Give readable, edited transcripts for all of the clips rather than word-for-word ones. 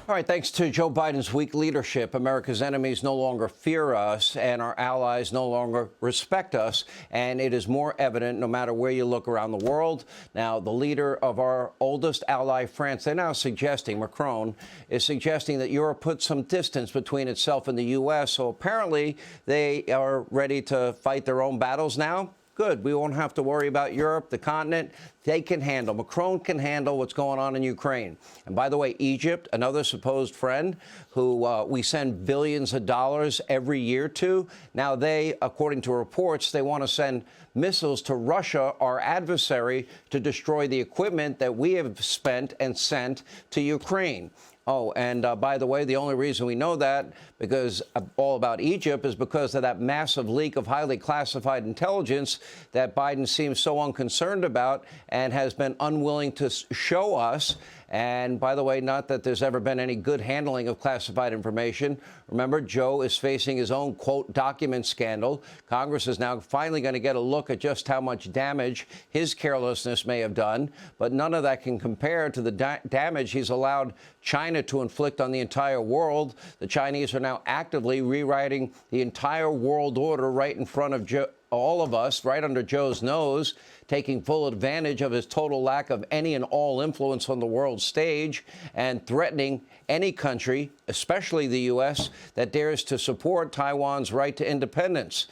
All right, thanks to Joe Biden's weak leadership, America's enemies no longer fear us and our allies no longer respect us. And it is more evident no matter where you look around the world. Now, the leader of our oldest ally, France, they're now suggesting, Macron is suggesting that Europe put some distance between itself and the U.S. So apparently they are ready to fight their own battles now. Good. We won't have to worry about Europe, the continent. They can handle, Macron can handle what's going on in Ukraine. And by the way, Egypt, another supposed friend who we send billions of dollars every year to, now they, according to reports, they want to send missiles to Russia, our adversary, to destroy the equipment that we have spent and sent to Ukraine. Oh, and by the way, the only reason we know that, because all about Egypt, is because of that massive leak of highly classified intelligence that Biden seems so unconcerned about and has been unwilling to show us. And by the way, not that there's ever been any good handling of classified information. Remember, Joe is facing his own, quote, document scandal. Congress is now finally going to get a look at just how much damage his carelessness may have done. But none of that can compare to the damage he's allowed China to inflict on the entire world. The Chinese are now actively rewriting the entire world order right in front of all of us, right under Joe's nose, taking full advantage of his total lack of any and all influence on the world stage and threatening any country, especially the U.S., that dares to support Taiwan's right to independence.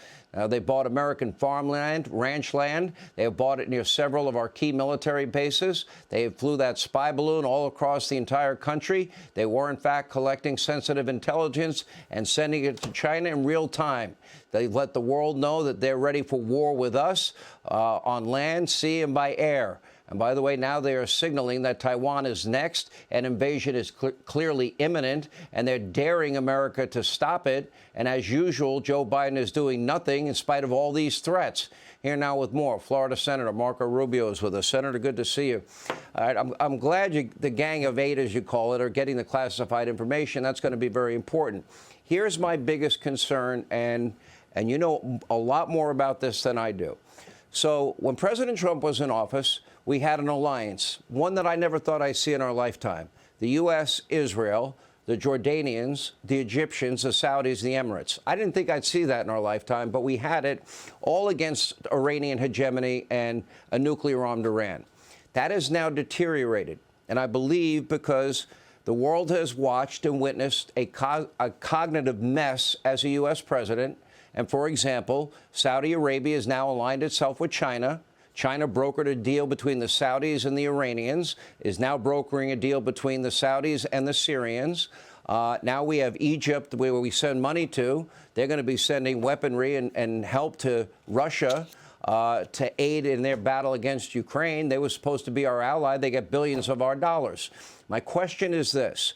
They bought American farmland, ranch land. They have bought it near several of our key military bases. They flew that spy balloon all across the entire country. They were, in fact, collecting sensitive intelligence and sending it to China in real time. They let the world know that they're ready for war with us on land, sea, and by air. And by the way, now they are signaling that Taiwan is next, and invasion is clearly imminent, and they're daring America to stop it. And as usual, Joe Biden is doing nothing in spite of all these threats. Here now with more, Florida Senator Marco Rubio is with us. Senator, good to see you. All right, I'm glad the gang of eight, as you call it, are getting the classified information. That's going to be very important. Here's my biggest concern, and you know a lot more about this than I do. So when President Trump was in office, we had an alliance, one that I never thought I'd see in our lifetime. The U.S., Israel, the Jordanians, the Egyptians, the Saudis, the Emirates. I didn't think I'd see that in our lifetime, but we had it, all against Iranian hegemony and a nuclear-armed Iran. That has now deteriorated, and I believe because the world has watched and witnessed a cognitive mess as a U.S. president. And, for example, Saudi Arabia has now aligned itself with China. China brokered a deal between the Saudis and the Iranians, is now brokering a deal between the Saudis and the Syrians. Now we have Egypt, where we send money to. They're going to be sending weaponry and help to Russia to aid in their battle against Ukraine. They were supposed to be our ally. They get billions of our dollars. My question is this.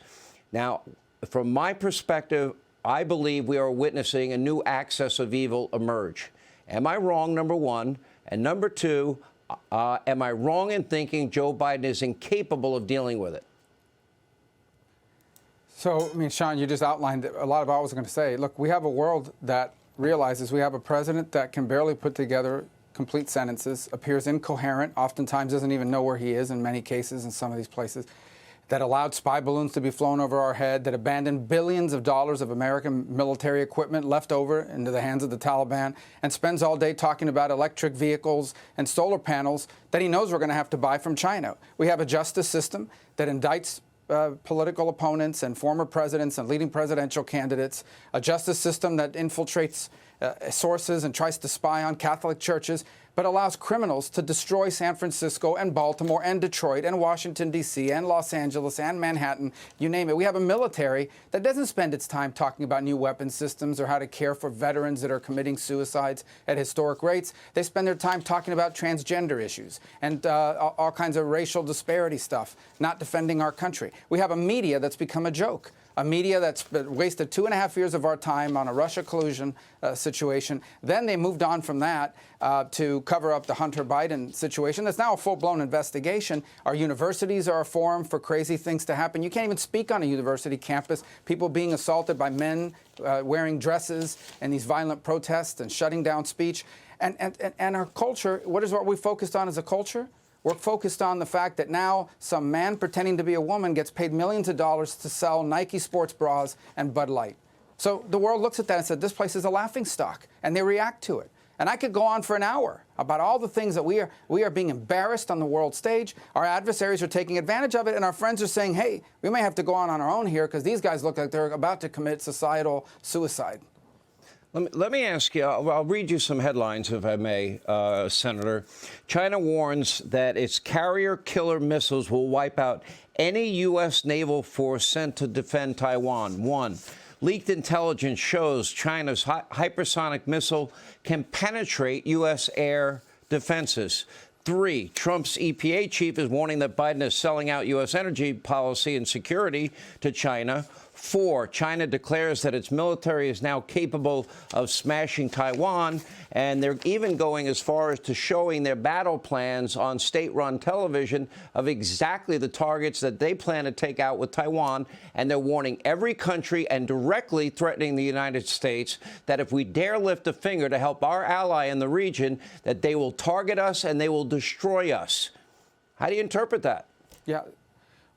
Now, from my perspective, I believe we are witnessing a new axis of evil emerge. Am I wrong, number one? And number two, am I wrong in thinking Joe Biden is incapable of dealing with it? So, I mean, Sean, you just outlined a lot of what I was going to say. Look, we have a world that realizes we have a president that can barely put together complete sentences, appears incoherent, oftentimes doesn't even know where he is in many cases in some of these places, that allowed spy balloons to be flown over our head, that abandoned billions of dollars of American military equipment left over into the hands of the Taliban, and spends all day talking about electric vehicles and solar panels that he knows we're going to have to buy from China. We have a justice system that indicts political opponents and former presidents and leading presidential candidates, a justice system that infiltrates sources and tries to spy on Catholic churches, but allows criminals to destroy San Francisco and Baltimore and Detroit and Washington, D.C. and Los Angeles and Manhattan, you name it. We have a military that doesn't spend its time talking about new weapon systems or how to care for veterans that are committing suicides at historic rates. They spend their time talking about transgender issues and all kinds of racial disparity stuff, not defending our country. We have a media that's become a joke. A media that's wasted 2.5 years of our time on a Russia collusion situation. Then they moved on from that to cover up the Hunter Biden situation. That's now a full-blown investigation. Our universities are a forum for crazy things to happen. You can't even speak on a university campus. People being assaulted by men wearing dresses and these violent protests and shutting down speech. And our culture, what we focused on as a culture? We're focused on the fact that now some man pretending to be a woman gets paid millions of dollars to sell Nike sports bras and Bud Light. So the world looks at that and said, this place is a laughingstock, and they react to it. And I could go on for an hour about all the things that we are being embarrassed on the world stage. Our adversaries are taking advantage of it, and our friends are saying, hey, we may have to go on our own here because these guys look like they're about to commit societal suicide. Let me ask you, I'll read you some headlines, if I may, Senator. China warns that its carrier killer missiles will wipe out any U.S. naval force sent to defend Taiwan. One, leaked intelligence shows China's hypersonic missile can penetrate U.S. air defenses. 3, Trump's EPA chief is warning that Biden is selling out U.S. energy policy and security to China. 4, China declares that its military is now capable of smashing Taiwan, and they're even going as far as to showing their battle plans on state-run television of exactly the targets that they plan to take out with Taiwan, and they're warning every country and directly threatening the United States that if we dare lift a finger to help our ally in the region, that they will target us and they will destroy us. How do you interpret that? Yeah.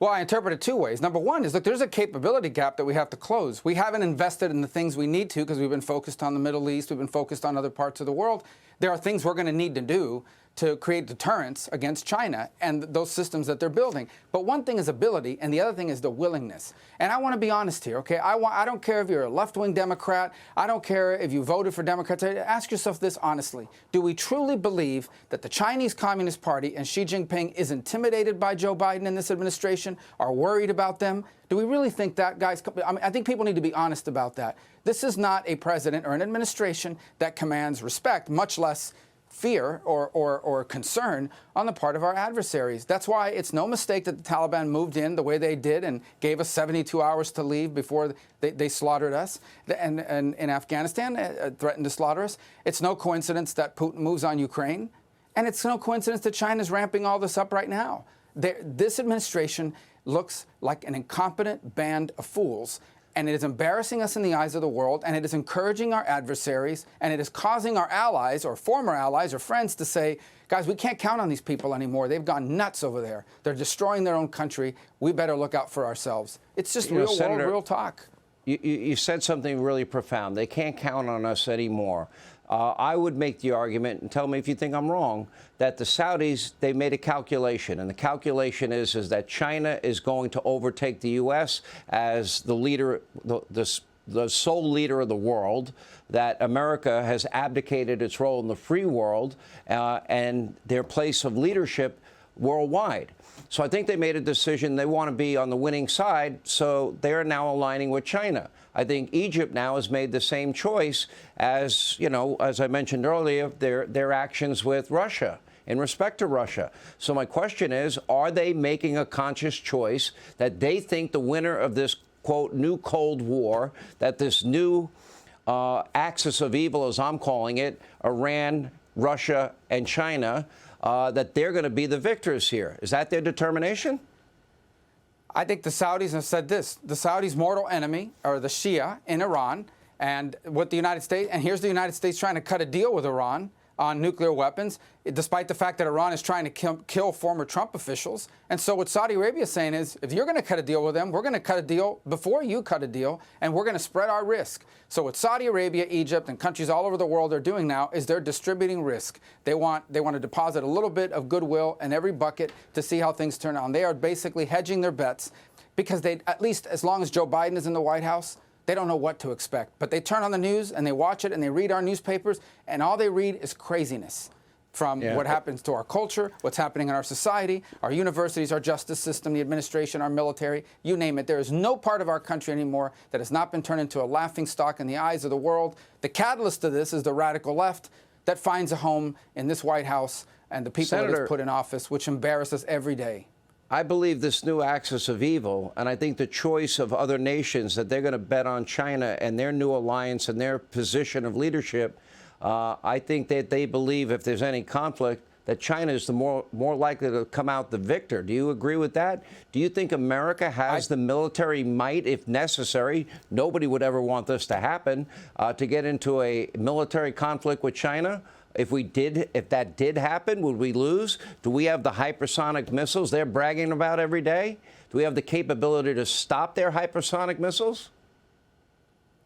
Well, I interpret it two ways. Number one is, look, there's a capability gap that we have to close. We haven't invested in the things we need to because we've been focused on the Middle East. We've been focused on other parts of the world. There are things we're going to need to do to create deterrence against China and those systems that they're building. But one thing is ability, and the other thing is the willingness. And I want to be honest here, okay? I don't care if you're a left-wing Democrat. I don't care if you voted for Democrats. Ask yourself this honestly. Do we truly believe that the Chinese Communist Party and Xi Jinping is intimidated by Joe Biden and this administration, are worried about them? Do we really think that, guys? I mean, I think people need to be honest about that. This is not a president or an administration that commands respect, much less fear or concern on the part of our adversaries. That's why it's no mistake that the Taliban moved in the way they did and gave us 72 hours to leave before they slaughtered us, and in Afghanistan threatened to slaughter us. It's no coincidence that Putin moves on Ukraine, and it's no coincidence that China's ramping all this up right now. This administration looks like an incompetent band of fools, and it is embarrassing us in the eyes of the world, and it is encouraging our adversaries, and it is causing our allies or former allies or friends to say, guys, we can't count on these people anymore. They've gone nuts over there. They're destroying their own country. We better look out for ourselves. It's just real world, real talk. You said something really profound. They can't count on us anymore. I would make the argument, and tell me if you think I'm wrong, that the Saudis, they made a calculation, and the calculation is that China is going to overtake the U.S. as the leader, the sole leader of the world, that America has abdicated its role in the free world and their place of leadership worldwide. So I think they made a decision. They want to be on the winning side, so they're now aligning with China. I think Egypt now has made the same choice as, you know, as I mentioned earlier, their actions with Russia, in respect to Russia. So my question is, are they making a conscious choice that they think the winner of this, quote, new Cold War, that this new axis of evil, as I'm calling it, Iran, Russia, and China, that they're going to be the victors here? Is that their determination? I think the Saudis have said this. The Saudis' mortal enemy are the Shia in Iran, and what the United States, and here's the United States trying to cut a deal with Iran on nuclear weapons, despite the fact that Iran is trying to kill former Trump officials. And so what Saudi Arabia is saying is, if you're going to cut a deal with them, we're going to cut a deal before you cut a deal, and we're going to spread our risk. So what Saudi Arabia, Egypt, and countries all over the world are doing now is they're distributing risk. They want to deposit a little bit of goodwill in every bucket to see how things turn out. They are basically hedging their bets because they, at least as long as Joe Biden is in the White House, they don't know what to expect. But they turn on the news and they watch it and they read our newspapers, and all they read is craziness from what happens to our culture, what's happening in our society, our universities, our justice system, the administration, our military, you name it. There is no part of our country anymore that has not been turned into a laughingstock in the eyes of the world. The catalyst to this is the radical left that finds a home in this White House and the people that it's put in office, which embarrass us every day. I believe this new axis of evil, and I think the choice of other nations that they're going to bet on China and their new alliance and their position of leadership, I think that they believe if there's any conflict, that China is the more likely to come out the victor. Do you agree with that? Do you think America has the military might, if necessary? Nobody would ever want this to happen, to get into a military conflict with China. If that did happen, would we lose? Do we have the hypersonic missiles they're bragging about every day? Do we have the capability to stop their hypersonic missiles?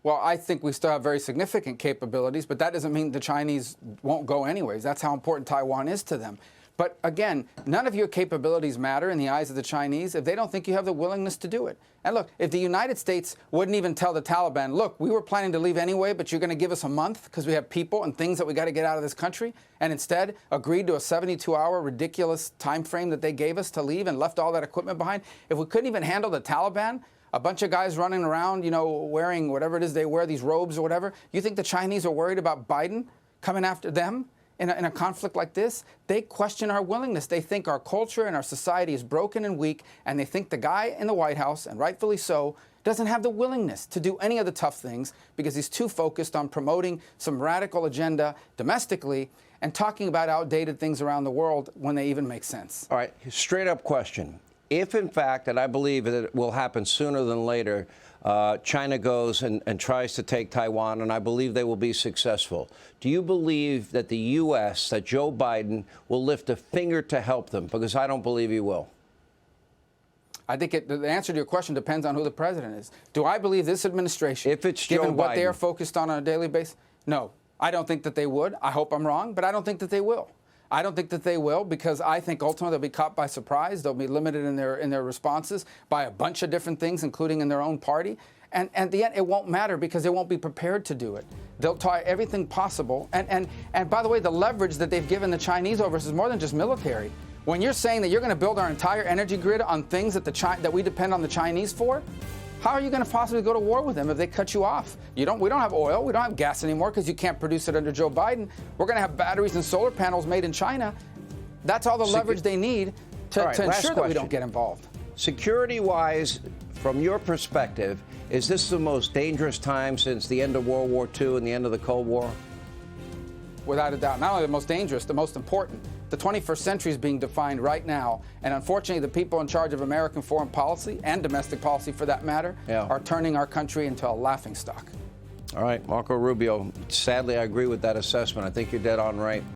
Well, I think we still have very significant capabilities, but that doesn't mean the Chinese won't go anyways. That's how important Taiwan is to them. But again, none of your capabilities matter in the eyes of the Chinese if they don't think you have the willingness to do it. And look, if the United States wouldn't even tell the Taliban, look, we were planning to leave anyway, but you're going to give us a month because we have people and things that we got to get out of this country, and instead agreed to a 72-hour ridiculous time frame that they gave us to leave and left all that equipment behind. If we couldn't even handle the Taliban, a bunch of guys running around, you know, wearing whatever it is they wear, these robes or whatever, you think the Chinese are worried about Biden coming after them? In a conflict like this? They question our willingness. They think our culture and our society is broken and weak, and they think the guy in the White House, and rightfully so, doesn't have the willingness to do any of the tough things because he's too focused on promoting some radical agenda domestically and talking about outdated things around the world when they even make sense. All right, straight up question. If, in fact, and I believe that it will happen sooner than later, China goes and tries to take Taiwan, and I believe they will be successful. Do you believe that the U.S., that Joe Biden, will lift a finger to help them? Because I don't believe he will. I think the answer to your question depends on who the president is. Do I believe this administration, if it's given Joe what they Biden, are focused on a daily basis? No, I don't think that they would. I hope I'm wrong, but I don't think that they will. I don't think that they will because I think ultimately they'll be caught by surprise. They'll be limited in their responses by a bunch of different things, including in their own party. And at the end, it won't matter because they won't be prepared to do it. They'll try everything possible. And by the way, the leverage that they've given the Chinese over us is more than just military. When you're saying that you're going to build our entire energy grid on things that we depend on the Chinese for, how are you going to possibly go to war with them if they cut you off? We don't have oil. We don't have gas anymore because you can't produce it under Joe Biden. We're going to have batteries and solar panels made in China. That's all the leverage they need to ensure that we don't get involved. Security-wise, from your perspective, is this the most dangerous time since the end of World War II and the end of the Cold War? Without a doubt. Not only the most dangerous, the most important. The 21st century is being defined right now, and unfortunately the people in charge of American foreign policy, and domestic policy for that matter, are turning our country into a laughingstock. All right, Marco Rubio, sadly I agree with that assessment. I think you're dead on right.